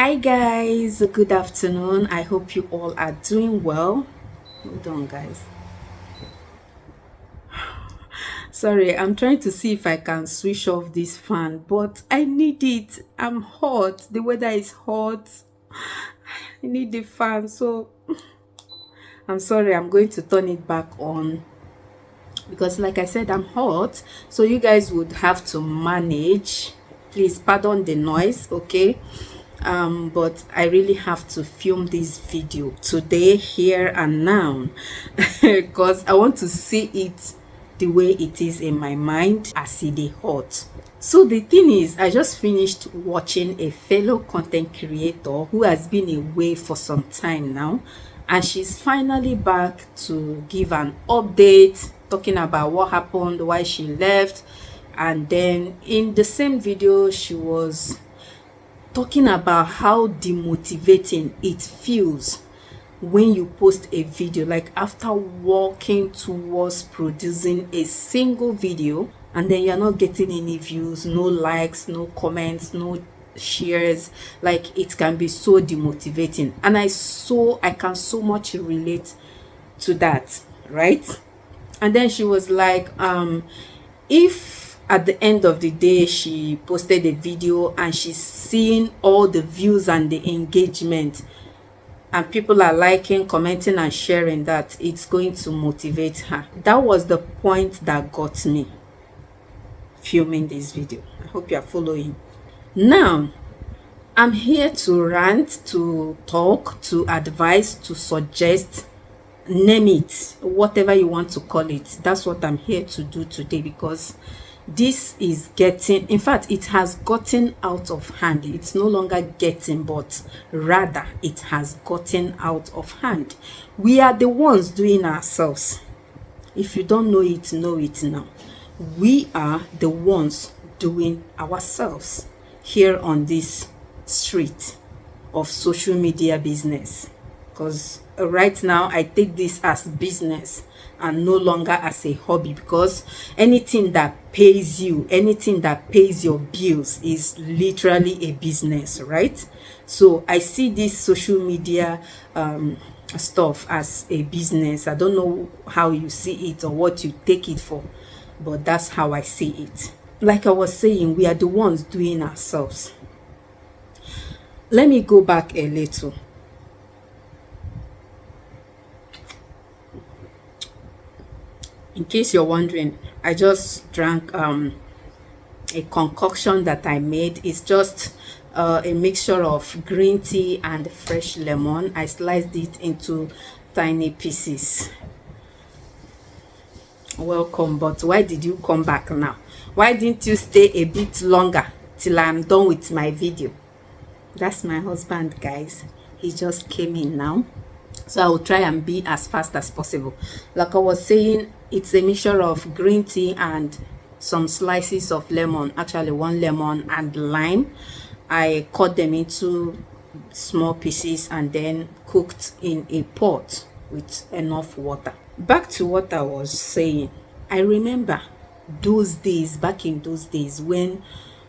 Hi guys, good afternoon. I hope you all are doing well. Hold on guys. Sorry, I'm trying to see if I can switch off this fan, but I need it. I'm hot. The weather is hot. I need the fan, so I'm sorry. I'm going to turn it back on because like I said, I'm hot, so you guys would have to manage. Please pardon the noise, okay? But I really have to film this video today, here and now, because I want to see it the way it is in my mind as it is hot. So the thing is, I just finished watching a fellow content creator who has been away for some time now, and she's finally back to give an update talking about what happened, why she left. And then in the same video, she was talking about how demotivating it feels when you post a video, like after working towards producing a single video and then you're not getting any views, no likes, no comments, no shares. Like, it can be so demotivating, and I can so much relate to that, right? And then she was like, if at the end of the day she posted a video and she's seeing all the views and the engagement and people are liking, commenting and sharing, that it's going to motivate her. That was the point that got me filming this video. I hope you are following. Now I'm here to rant, to talk, to advise, to suggest, name it, whatever you want to call it. That's what I'm here to do today, because this is getting, in fact it has gotten out of hand. It's no longer getting, but rather it has gotten out of hand. We are the ones doing ourselves. If you don't know it now. We are the ones doing ourselves here on this street of social media business, because right now I take this as business and no longer as a hobby, because anything that pays you, anything that pays your bills is literally a business, right? So I see this social media stuff as a business. I don't know how you see it or what you take it for, but that's how I see it. Like I was saying, we are the ones doing ourselves. Let me go back a little. In case you're wondering, I just drank a concoction that I made. It's just a mixture of green tea and fresh lemon. I sliced it into tiny pieces. Welcome. But why did you come back now? Why didn't you stay a bit longer till I'm done with my video? That's my husband, guys. He just came in now, so I will try and be as fast as possible. Like I was saying, it's a mixture of green tea and some slices of lemon, actually one lemon and lime. I cut them into small pieces and then cooked in a pot with enough water. Back to what I was saying. I remember those days, back in those days, when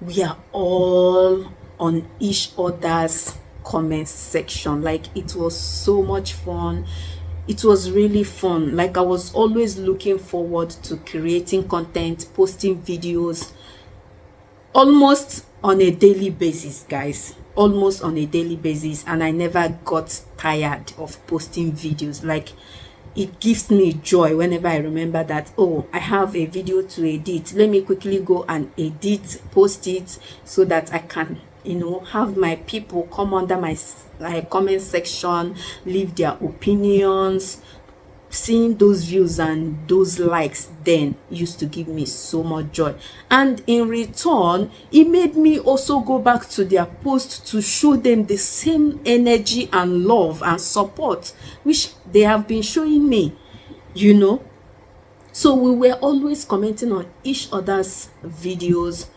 we are all on each other's comment section. Like, it was so much fun. It was really fun. Like, I was always looking forward to creating content, posting videos almost on a daily basis, guys. Almost on a daily basis, and I never got tired of posting videos. Like, it gives me joy whenever I remember that, oh, I have a video to edit. Let me quickly go and edit, post it, so that I can, have my people come under my comment section, leave their opinions. Seeing those views and those likes then used to give me so much joy, and in return it made me also go back to their post to show them the same energy and love and support which they have been showing me. So we were always commenting on each other's videos.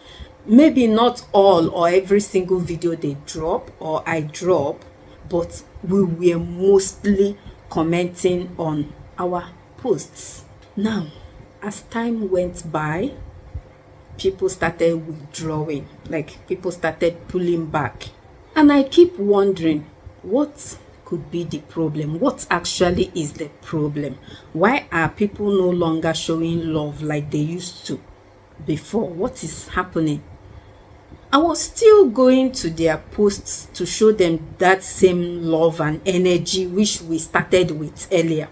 Maybe not all or every single video they drop or I drop, but we were mostly commenting on our posts. Now, as time went by, people started withdrawing, like people started pulling back. And I keep wondering, what could be the problem? What actually is the problem? Why are people no longer showing love like they used to before? What is happening? I was still going to their posts to show them that same love and energy which we started with earlier.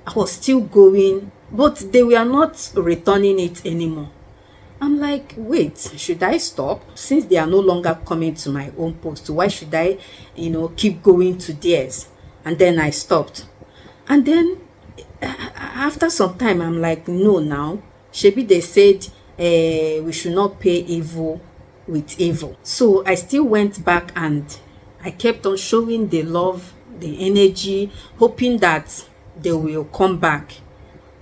I was still going, but they were not returning it anymore. I'm like, wait, should I stop? Since they are no longer coming to my own post, why should I, keep going to theirs? And then I stopped. And then after some time, I'm like, no, now. Shebi, they said we should not pay evil with evil. So I still went back and I kept on showing the love, the energy, hoping that they will come back.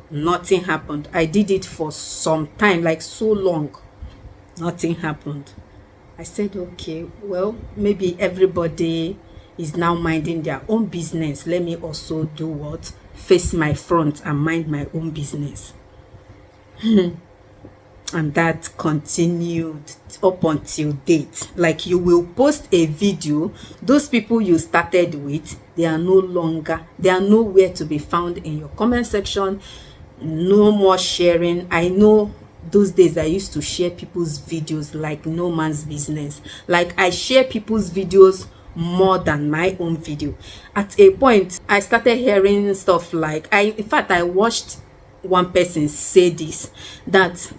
Nothing happened. I did it for some time, like so long. Nothing happened. I said, okay, well, maybe everybody is now minding their own business. Let me also do what? Face my front and mind my own business. And that continued up until date. Like, you will post a video, those people you started with, they are nowhere to be found in your comment section. No more sharing. I know those days I used to share people's videos like no man's business. Like, I share people's videos more than my own video. At a point, I started hearing stuff like, in fact, I watched one person say this, that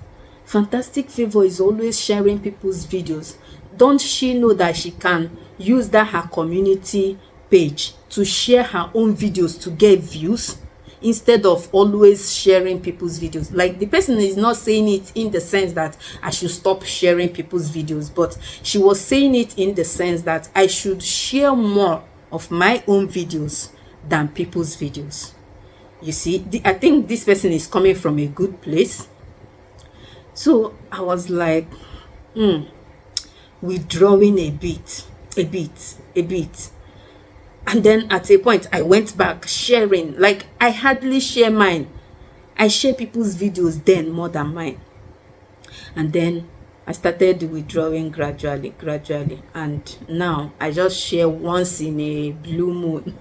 Fantastic Favour is always sharing people's videos. Don't she know that she can use that her community page to share her own videos to get views, instead of always sharing people's videos? Like, the person is not saying it in the sense that I should stop sharing people's videos, but she was saying it in the sense that I should share more of my own videos than people's videos. You see, I think this person is coming from a good place. So I was like, withdrawing a bit. And then at a point, I went back sharing. Like, I hardly share mine. I share people's videos then more than mine. And then I started withdrawing gradually. And now I just share once in a blue moon.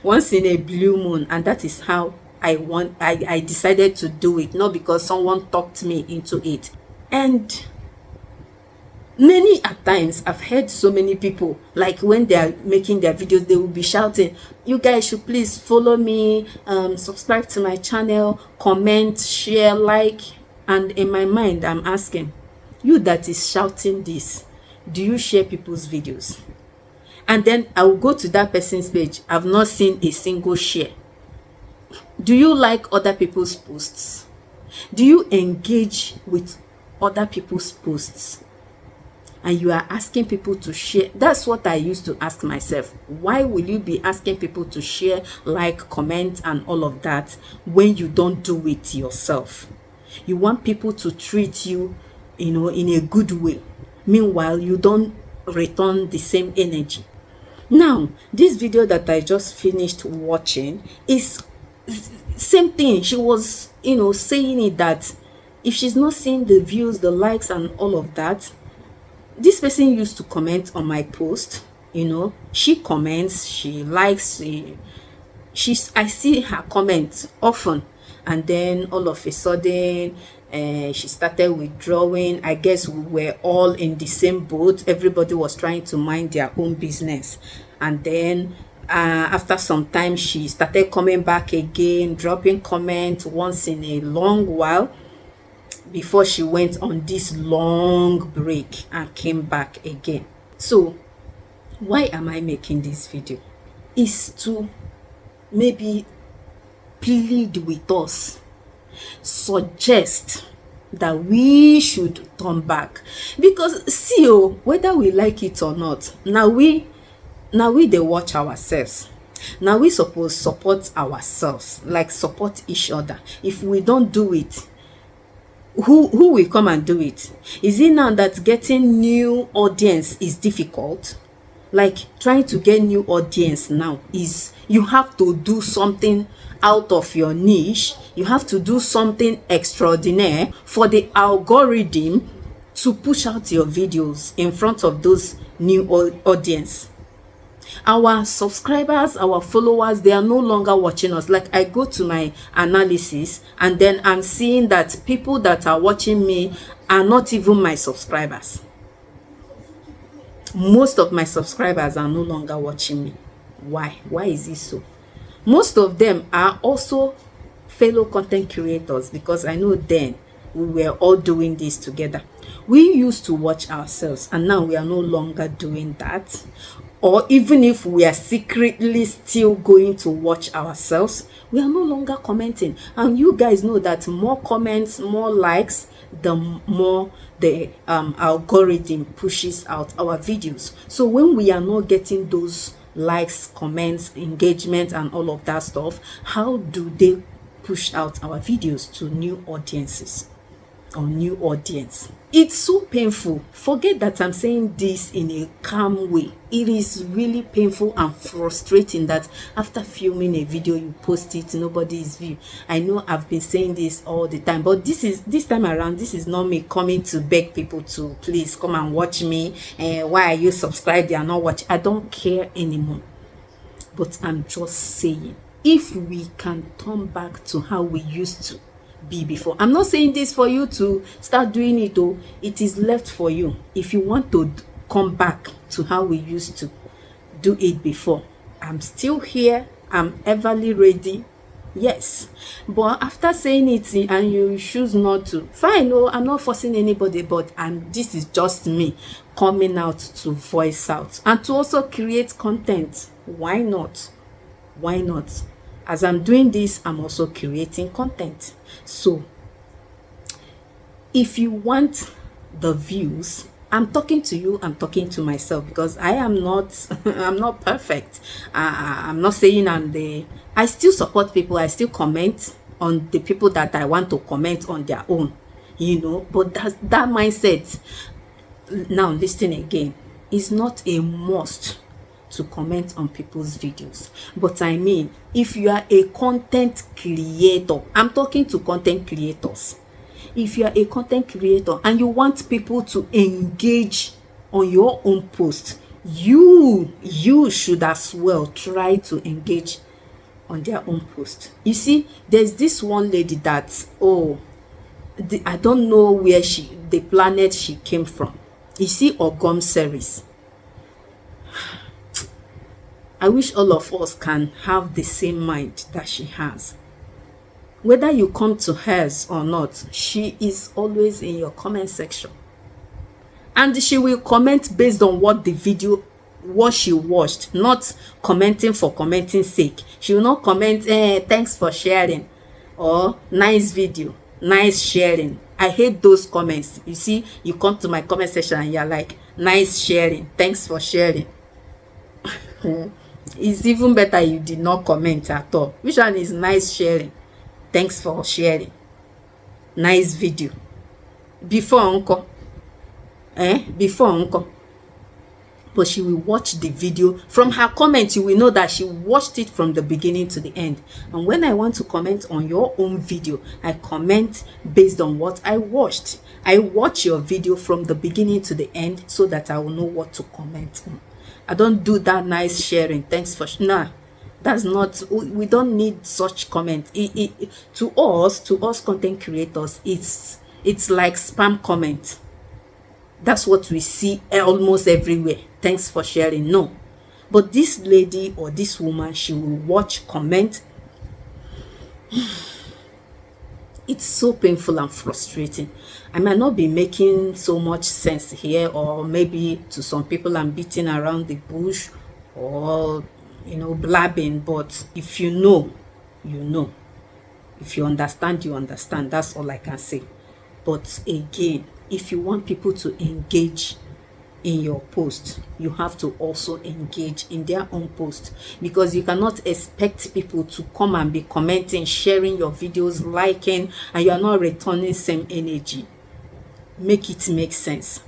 Once in a blue moon. And that is how I decided to do it. Not because someone talked me into it. And many at times I've heard so many people, like, when they are making their videos, they will be shouting, you guys should please follow me, subscribe to my channel, comment, share, like. And in my mind, I'm asking, you that is shouting this, do you share people's videos? And then I will go to that person's page. I've not seen a single share. Do you like other people's posts? Do you engage with other people's posts? And you are asking people to share. That's what I used to ask myself. Why will you be asking people to share, like, comment, and all of that when you don't do it yourself? You want people to treat you, in a good way. Meanwhile, you don't return the same energy. Now, this video that I just finished watching is same thing. She was, saying it that if she's not seeing the views, the likes, and all of that, this person used to comment on my post. She comments, she likes, I see her comments often. And then all of a sudden, she started withdrawing. I guess we were all in the same boat. Everybody was trying to mind their own business. And then after some time, she started coming back again, dropping comments once in a long while, before she went on this long break and came back again. So why am I making this video? Is to maybe plead with us, suggest that we should turn back. Because see, whether we like it or not, now we dey watch ourselves. Now we suppose support ourselves, like support each other. If we don't do it, who will come and do it? Is it now that getting new audience is difficult? Like, trying to get new audience now is, you have to do something out of your niche. You have to do something extraordinary for the algorithm to push out your videos in front of those new audience. Our subscribers, our followers, they are no longer watching us. Like, I go to my analysis and then I'm seeing that people that are watching me are not even my subscribers. Most of my subscribers are no longer watching me. Why is it so? Most of them are also fellow content creators, because I know then we were all doing this together. We used to watch ourselves and now we are no longer doing that. Or even if we are secretly still going to watch ourselves, we are no longer commenting. And you guys know that more comments, more likes, the more the algorithm pushes out our videos. So when we are not getting those likes, comments, engagement and all of that stuff, how do they push out our videos to new audiences or new audience? It's so painful. Forget that I'm saying this in a calm way. It is really painful and frustrating that after filming a video, you post it, nobody's view. I know I've been saying this all the time, but this time around, this is not me coming to beg people to please come and watch me. Why are you subscribed? They are not watching. I don't care anymore. But I'm just saying, if we can turn back to how we used to be before. I'm not saying this for you to start doing it though. It is left for you. If you want to come back to how we used to do it before, I'm still here. I'm everly ready. Yes. But after saying it and you choose not to, fine. No, I'm not forcing anybody, but this is just me coming out to voice out and to also create content. Why not? Why not? As I'm doing this, I'm also creating content. So if you want the views, I'm talking to you, I'm talking to myself, because I am not I'm not perfect. I'm not saying I still support people. I still comment on the people that I want to comment on their own, but that mindset. Now listen again, is not a must to comment on people's videos. But I mean, if you are a content creator, I'm talking to content creators. If you are a content creator and you want people to engage on your own post, you should as well try to engage on their own post. You see, there's this one lady that, I don't know where the planet she came from. You see, Ogom series. I wish all of us can have the same mind that she has. Whether you come to hers or not, she is always in your comment section. And she will comment based on what she watched, not commenting for commenting's sake. She will not comment, thanks for sharing, or nice video, nice sharing. I hate those comments. You see, you come to my comment section and you're like, nice sharing, thanks for sharing. It's even better you did not comment at all. Which one is nice sharing? Thanks for sharing. Nice video. Before uncle. Before uncle. But she will watch the video. From her comment, you will know that she watched it from the beginning to the end. And when I want to comment on your own video, I comment based on what I watched. I watch your video from the beginning to the end so that I will know what to comment on. I don't do that nice sharing. Thanks for nah. That's not. We don't need such comment. To us content creators, it's like spam comment. That's what we see almost everywhere. Thanks for sharing. No, but this lady or this woman, she will watch, comment. It's so painful and frustrating. I might not be making so much sense here, or maybe to some people I'm beating around the bush, or blabbing. But if you know, you know. If you understand, you understand. That's all I can say. But again, if you want people to engage in your post, you have to also engage in their own post, because you cannot expect people to come and be commenting, sharing your videos, liking, and you are not returning same energy. Make it make sense.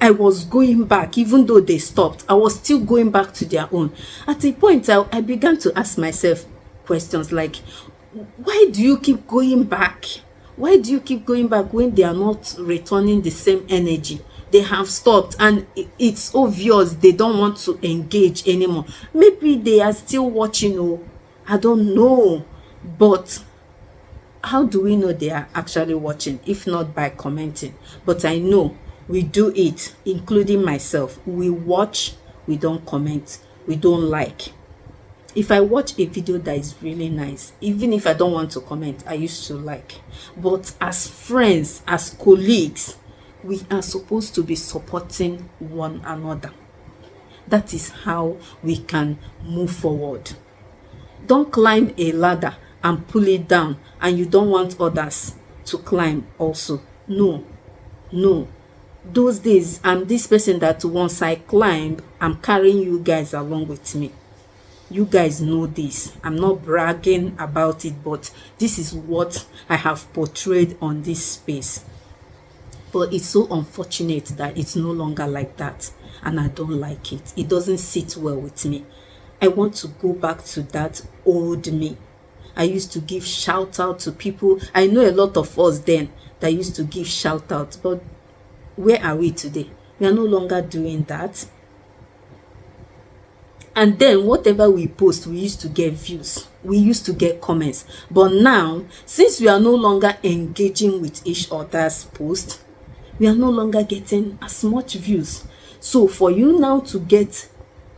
I was going back, even though they stopped, I was still going back to their own. At a point, I began to ask myself questions like, why do you keep going back? Why do you keep going back when they are not returning the same energy? They have stopped, and it's obvious they don't want to engage anymore. Maybe they are still watching, oh, I don't know. But how do we know they are actually watching if not by commenting? But I know we do it, including myself. We watch, we don't comment, we don't like. If I watch a video that is really nice, even if I don't want to comment, I used to like. But as friends, as colleagues, we are supposed to be supporting one another. That is how we can move forward. Don't climb a ladder and pull it down, and you don't want others to climb also. No, no. Those days, I'm this person that once I climb, I'm carrying you guys along with me. You guys know this. I'm not bragging about it, but this is what I have portrayed on this space. But it's so unfortunate that it's no longer like that, and I don't like it. It doesn't sit well with me. I want to go back to that old me. I used to give shout out to people. I know a lot of us then that used to give shout out, but where are we today? We are no longer doing that. And then whatever we post, we used to get views, we used to get comments. But now, since we are no longer engaging with each other's posts, we are no longer getting as much views. So for you now to get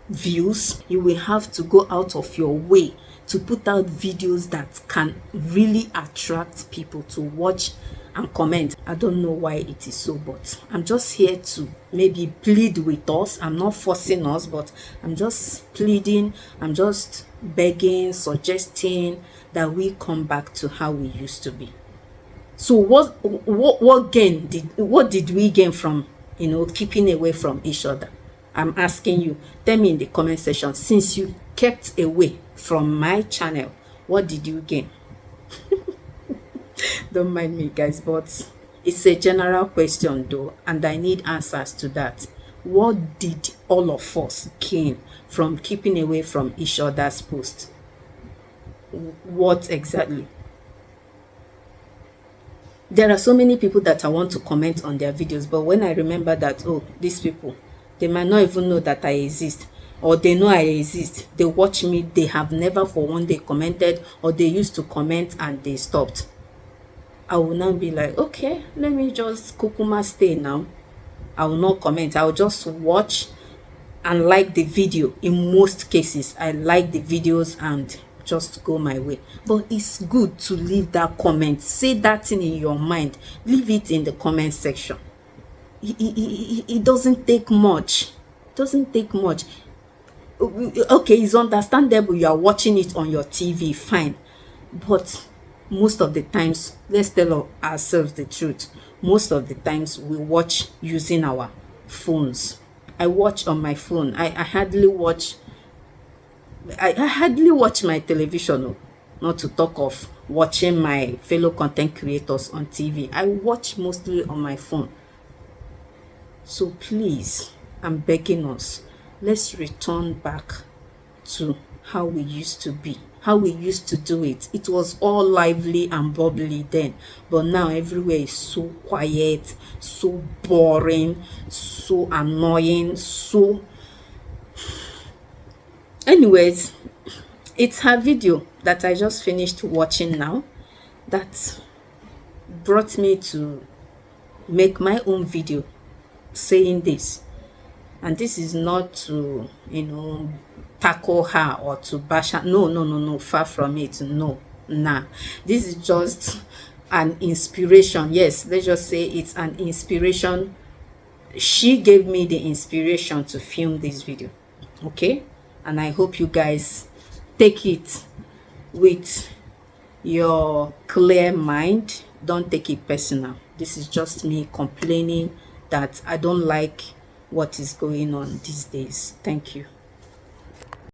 views, you will have to go out of your way to put out videos that can really attract people to watch and comment. I don't know why it is so, but I'm just here to maybe plead with us. I'm not forcing us, but I'm just pleading, I'm just begging, suggesting that we come back to how we used to be. So what did we gain from, keeping away from each other? I'm asking you. Tell me in the comment section, since you kept away from my channel, what did you gain? Don't mind me, guys, but it's a general question though, and I need answers to that. What did all of us gain from keeping away from each other's posts? What exactly? There are so many people that I want to comment on their videos, but when I remember that, oh, these people, they might not even know that I exist, or they know I exist, they watch me, they have never for one day commented, or they used to comment and they stopped. I will now be like, okay, let me just kukuma stay now. I will not comment. I will just watch and like the video. In most cases, I like the videos and just go my way. But it's good to leave that comment. Say that thing in your mind. Leave it in the comment section. It doesn't take much. It doesn't take much. Okay, it's understandable you are watching it on your TV, fine. But most of the times, let's tell ourselves the truth, most of the times we watch using our phones. I watch on my phone. I hardly watch my television, not to talk of watching my fellow content creators on TV. I watch mostly on my phone. So please, I'm begging us, let's return back to how we used to be, how we used to do it. It was all lively and bubbly then, but now everywhere is so quiet, so boring, so annoying, so... Anyways, it's her video that I just finished watching now that brought me to make my own video saying this. And this is not to, tackle her or to bash her. No, far from it. No, nah. This is just an inspiration. Yes, let's just say it's an inspiration. She gave me the inspiration to film this video. Okay? And I hope you guys take it with your clear mind. Don't take it personal. This is just me complaining that I don't like what is going on these days. Thank you.